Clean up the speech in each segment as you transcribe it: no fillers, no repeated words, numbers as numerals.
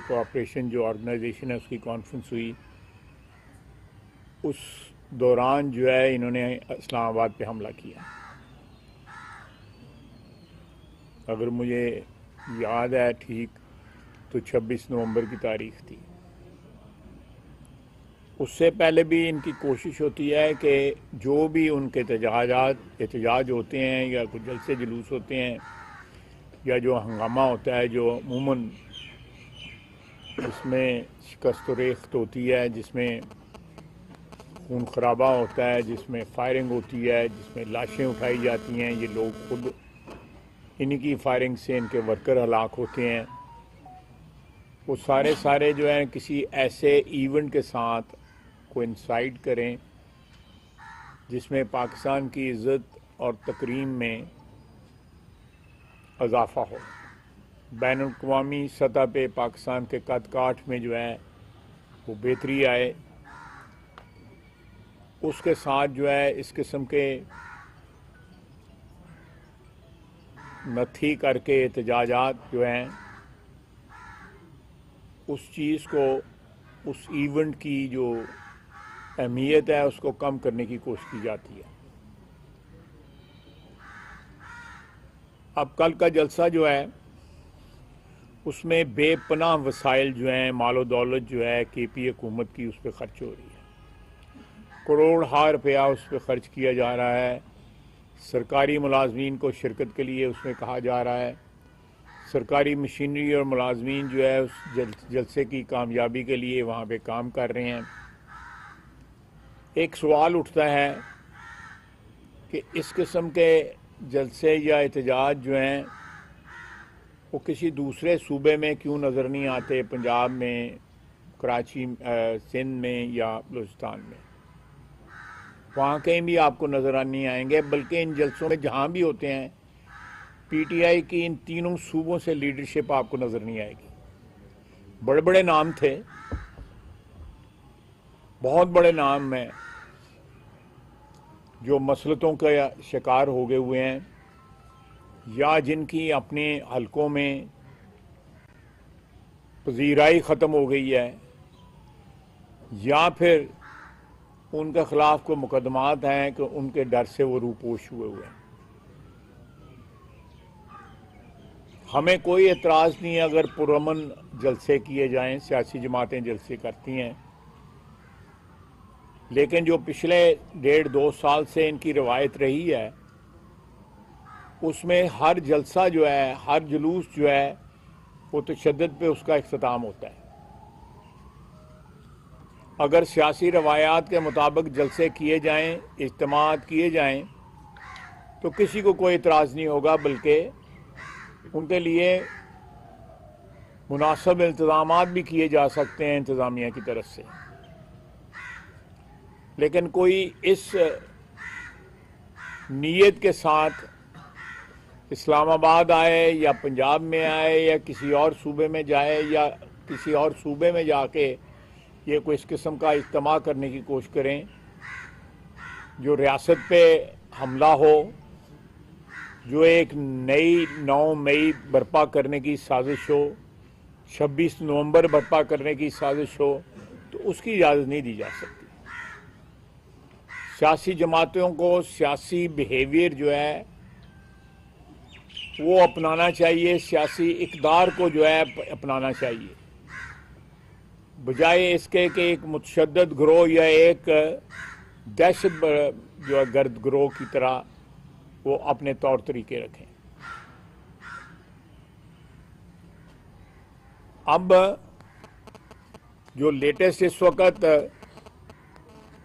Cooperation جو organization ہے اس کی کانفرنس ہوئی، اس دوران جو ہے انہوں نے اسلام آباد پہ حملہ کیا. اگر مجھے یاد ہے ٹھیک تو 26 نومبر کی تاریخ تھی. اس سے پہلے بھی ان کی کوشش ہوتی ہے کہ جو بھی ان کے احتجاج ہوتے ہیں یا کچھ جلسے جلوس ہوتے ہیں یا جو ہنگامہ ہوتا ہے جو عموماً جس میں شکست و ریخت ہوتی ہے، جس میں خون خرابہ ہوتا ہے، جس میں فائرنگ ہوتی ہے، جس میں لاشیں اٹھائی جاتی ہیں، یہ لوگ خود انہی کی فائرنگ سے ان کے ورکر ہلاک ہوتے ہیں، وہ سارے جو ہیں کسی ایسے ایونٹ کے ساتھ کو انسائٹ کریں جس میں پاکستان کی عزت اور تکریم میں اضافہ ہو، بین الاقوامی سطح پہ پاکستان کے قد کاٹھ میں جو ہے وہ بہتری آئے. اس کے ساتھ جو ہے اس قسم کے نتھی کر کے احتجاجات جو ہیں اس چیز کو، اس ایونٹ کی جو اہمیت ہے اس کو کم کرنے کی کوشش کی جاتی ہے. اب کل کا جلسہ جو ہے اس میں بے پناہ وسائل جو ہیں، مال و دولت جو ہے کے پی حکومت کی اس پہ خرچ ہو رہی ہے. کروڑ روپیہ اس پہ خرچ کیا جا رہا ہے. سرکاری ملازمین کو شرکت کے لیے اس میں کہا جا رہا ہے. سرکاری مشینری اور ملازمین جو ہے اس جلسے کی کامیابی کے لیے وہاں پہ کام کر رہے ہیں. ایک سوال اٹھتا ہے کہ اس قسم کے جلسے یا احتجاج جو ہیں وہ کسی دوسرے صوبے میں کیوں نظر نہیں آتے، پنجاب میں، کراچی، سندھ میں یا بلوچستان میں؟ وہاں کہیں بھی آپ کو نظر نہیں آئیں گے، بلکہ ان جلسوں میں جہاں بھی ہوتے ہیں پی ٹی آئی کی ان تینوں صوبوں سے لیڈرشپ آپ کو نظر نہیں آئے گی. بڑے بڑے نام تھے، بہت بڑے نام ہیں جو مسلطوں کا شکار ہو گئے ہوئے ہیں یا جن کی اپنے حلقوں میں پذیرائی ختم ہو گئی ہے یا پھر ان کے خلاف کوئی مقدمات ہیں کہ ان کے ڈر سے وہ روپوش ہوئے ہیں. ہمیں کوئی اعتراض نہیں ہے اگر پرامن جلسے کیے جائیں، سیاسی جماعتیں جلسے کرتی ہیں، لیکن جو پچھلے 1.5-2 سال سے ان کی روایت رہی ہے اس میں ہر جلسہ جو ہے، ہر جلوس جو ہے وہ تشدد پہ اس کا اختتام ہوتا ہے. اگر سیاسی روایات کے مطابق جلسے کیے جائیں، اجتماعات کیے جائیں تو کسی کو کوئی اعتراض نہیں ہوگا، بلکہ ان کے لیے مناسب انتظامات بھی کیے جا سکتے ہیں انتظامیہ کی طرف سے. لیکن کوئی اس نیت کے ساتھ اسلام آباد آئے یا پنجاب میں آئے یا کسی اور صوبے میں جائے یا کسی اور صوبے میں جا کے یہ کوئی اس قسم کا اجتماع کرنے کی کوشش کریں جو ریاست پہ حملہ ہو، جو ایک نئی 9 مئی برپا کرنے کی سازش ہو، 26 نومبر برپا کرنے کی سازش ہو، تو اس کی اجازت نہیں دی جا سکتی. سیاسی جماعتوں کو سیاسی بیہیویئر جو ہے وہ اپنانا چاہیے، سیاسی اقدار کو جو ہے اپنانا چاہیے، بجائے اس کے کہ ایک متشدد گروہ یا ایک دہشت جو ہے گرد گروہ کی طرح وہ اپنے طور طریقے رکھیں. اب جو لیٹسٹ اس وقت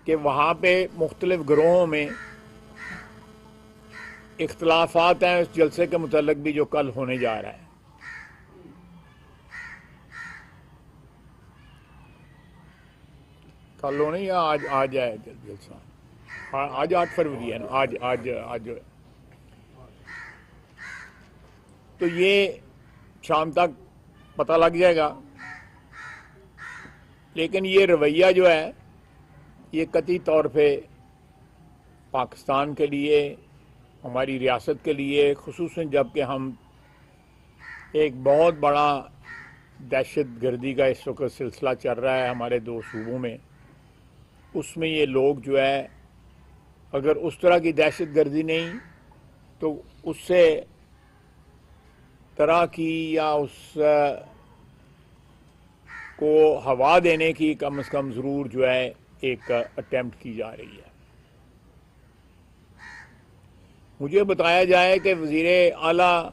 کہ وہاں پہ مختلف گروہوں میں اختلافات ہیں اس جلسے کے متعلق بھی جو کل ہونے جا رہا ہے. کل ہونے یا آج ہے جلسہ؟ آج 8 فروری ہے نا، آج تو یہ شام تک پتہ لگ جائے گا. لیکن یہ رویہ جو ہے یہ قطعی طور پہ پاکستان کے لیے، ہماری ریاست کے لیے، خصوصاً جب کہ ہم ایک بہت بڑا دہشت گردی کا اس وقت سلسلہ چل رہا ہے ہمارے 2 صوبوں میں، اس میں یہ لوگ جو ہے اگر اس طرح کی دہشت گردی نہیں تو اس سے طرح کی یا اس کو ہوا دینے کی کم از کم ضرور جو ہے ایک اٹیمپٹ کی جا رہی ہے۔ مجھے بتایا جائے کہ وزیر اعلیٰ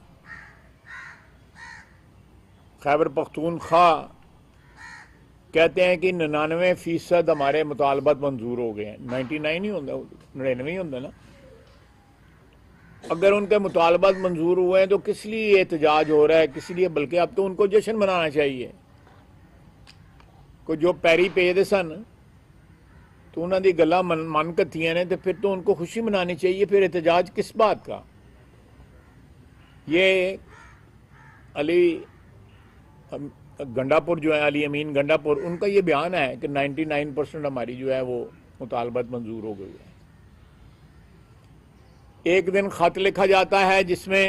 خیبر پختونخوا کہتے ہیں کہ 99% ہمارے مطالبات منظور ہو گئے ہیں۔ 99 ہی ہوتا، 99 ہی ہوتا نا۔ اگر ان کے مطالبات منظور ہوئے ہیں تو کس لیے احتجاج ہو رہا ہے، کس لیے؟ بلکہ اب تو ان کو جشن منانا چاہیے کہ جو پیری پے دے سن تو انہوں دی گلا من کتیاں نے، تو پھر تو ان کو خوشی منانی چاہیے، پھر احتجاج کس بات کا؟ یہ علی گنڈا پور جو ہے، علی امین گنڈا پور، ان کا یہ بیان ہے کہ 99% ہماری جو ہے وہ مطالبات منظور ہو گئی ہے۔ ایک دن خط لکھا جاتا ہے جس میں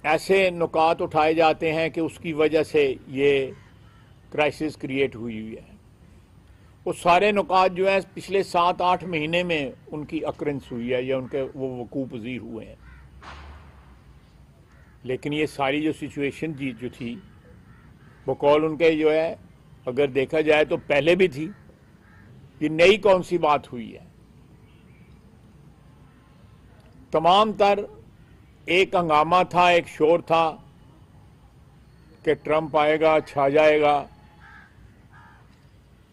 ایسے نکات اٹھائے جاتے ہیں کہ اس کی وجہ سے یہ کرائسس کریٹ ہوئی ہے۔ وہ سارے نکات جو ہیں پچھلے 7-8 مہینے میں ان کی اکرنس ہوئی ہے یا ان کے وہ وقوع پذیر ہوئے ہیں۔ لیکن یہ ساری جو سچویشن جو تھی بقول ان کے جو ہے اگر دیکھا جائے تو پہلے بھی تھی، یہ نئی کون سی بات ہوئی ہے؟ تمام تر ایک ہنگامہ تھا، ایک شور تھا کہ ٹرمپ آئے گا، چھا جائے گا،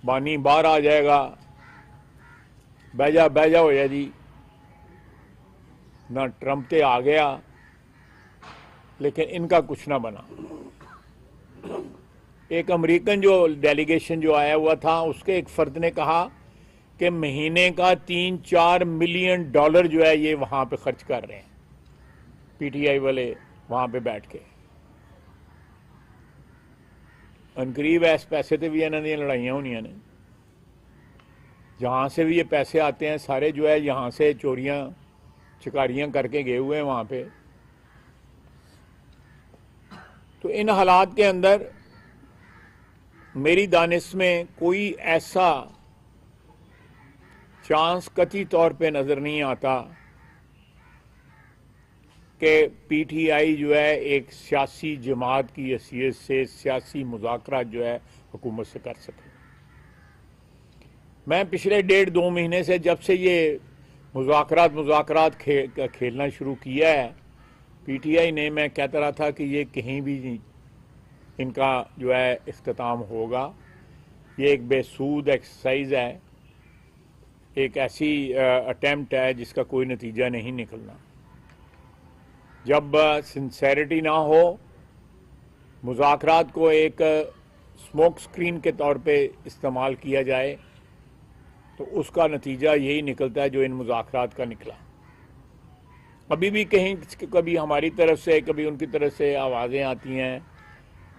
بانی باہر آ جائے گا، بیجا ہو جائے جی۔ نہ ٹرمپ تے آ گیا لیکن ان کا کچھ نہ بنا۔ ایک امریکن جو ڈیلیگیشن جو آیا ہوا تھا اس کے ایک فرد نے کہا کہ مہینے کا $3-4 ملین جو ہے یہ وہاں پہ خرچ کر رہے ہیں، پی ٹی آئی والے وہاں پہ بیٹھ کے۔ انقریب ایس پیسے تے بھی انہوں نے لڑائیاں ہونیاں نے، جہاں سے بھی یہ پیسے آتے ہیں سارے جو ہے یہاں سے چوریاں چکاریاں کر کے گئے ہوئے ہیں وہاں پہ۔ تو ان حالات کے اندر میری دانش میں کوئی ایسا چانس قطعی طور پہ نظر نہیں آتا کہ پی ٹی آئی جو ہے ایک سیاسی جماعت کی حیثیت سے سیاسی مذاکرات جو ہے حکومت سے کر سکے۔ میں پچھلے 1.5-2 مہینے سے جب سے یہ مذاکرات کھیلنا شروع کیا ہے پی ٹی آئی نے، میں کہتا رہا تھا کہ یہ کہیں بھی ان کا جو ہے اختتام ہوگا۔ یہ ایک بے سود ایکسرسائز ہے، ایک ایسی اٹیمپٹ ہے جس کا کوئی نتیجہ نہیں نکلنا۔ جب سنسیریٹی نہ ہو، مذاکرات کو ایک سموک سکرین کے طور پہ استعمال کیا جائے تو اس کا نتیجہ یہی نکلتا ہے جو ان مذاکرات کا نکلا۔ ابھی بھی کبھی ہماری طرف سے کبھی ان کی طرف سے آوازیں آتی ہیں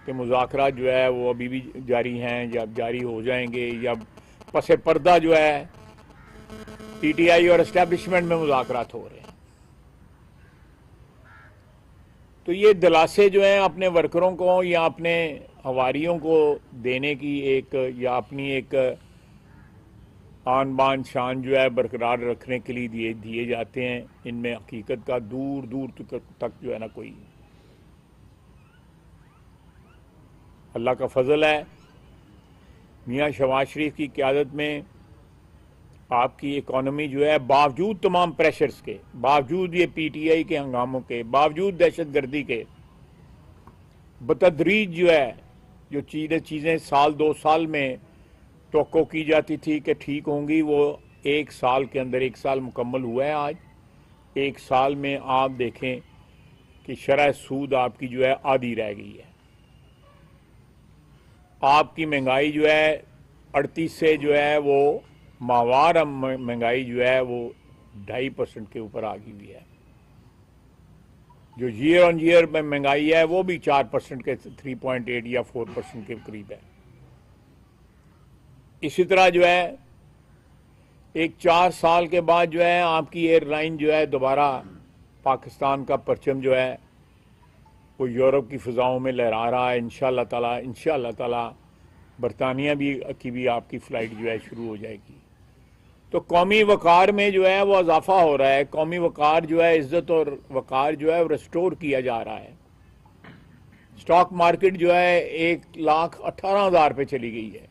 کہ مذاکرات جو ہے وہ ابھی بھی جاری ہیں یا جاری ہو جائیں گے، یا پس پردہ جو ہے پی ٹی آئی اور اسٹیبلشمنٹ میں مذاکرات ہو رہے ہیں۔ تو یہ دلاسے جو ہیں اپنے ورکروں کو یا اپنے حواریوں کو دینے کی ایک یا اپنی ایک آن بان شان جو ہے برقرار رکھنے کے لیے دیے جاتے ہیں، ان میں حقیقت کا دور دور تک جو ہے نا کوئی۔ اللہ کا فضل ہے، میاں شہباز شریف کی قیادت میں آپ کی اکانومی جو ہے باوجود تمام پریشرز کے، باوجود یہ پی ٹی آئی کے ہنگاموں کے، باوجود دہشت گردی کے، بتدریج جو ہے جو چیزیں 1-2 سال میں توقع کی جاتی تھی کہ ٹھیک ہوں گی، وہ 1 سال کے اندر 1 سال مکمل ہوا ہے آج۔ 1 سال میں آپ دیکھیں کہ شرح سود آپ کی جو ہے آدھی رہ گئی ہے۔ آپ کی مہنگائی جو ہے 38 سے جو ہے وہ ماہوار مہنگائی جو ہے وہ 2.5% کے اوپر آ گئی ہوئی ہے۔ جو ایئر آن ایئر میں مہنگائی ہے وہ بھی 4% کے 3.8 یا 4% کے قریب ہے۔ اسی طرح جو ہے ایک 4 سال کے بعد جو ہے آپ کی ایئر لائن جو ہے دوبارہ پاکستان کا پرچم جو ہے وہ یورپ کی فضاؤں میں لہرا رہا ہے. انشاءاللہ تعالی برطانیہ کی بھی آپ کی فلائٹ جو ہے شروع ہو جائے گی. تو قومی وقار میں جو ہے وہ اضافہ ہو رہا ہے. قومی وقار جو ہے عزت اور وقار جو ہے وہ ریسٹور کیا جا رہا ہے. سٹاک مارکیٹ جو ہے 1,18,000 پہ چلی گئی ہے.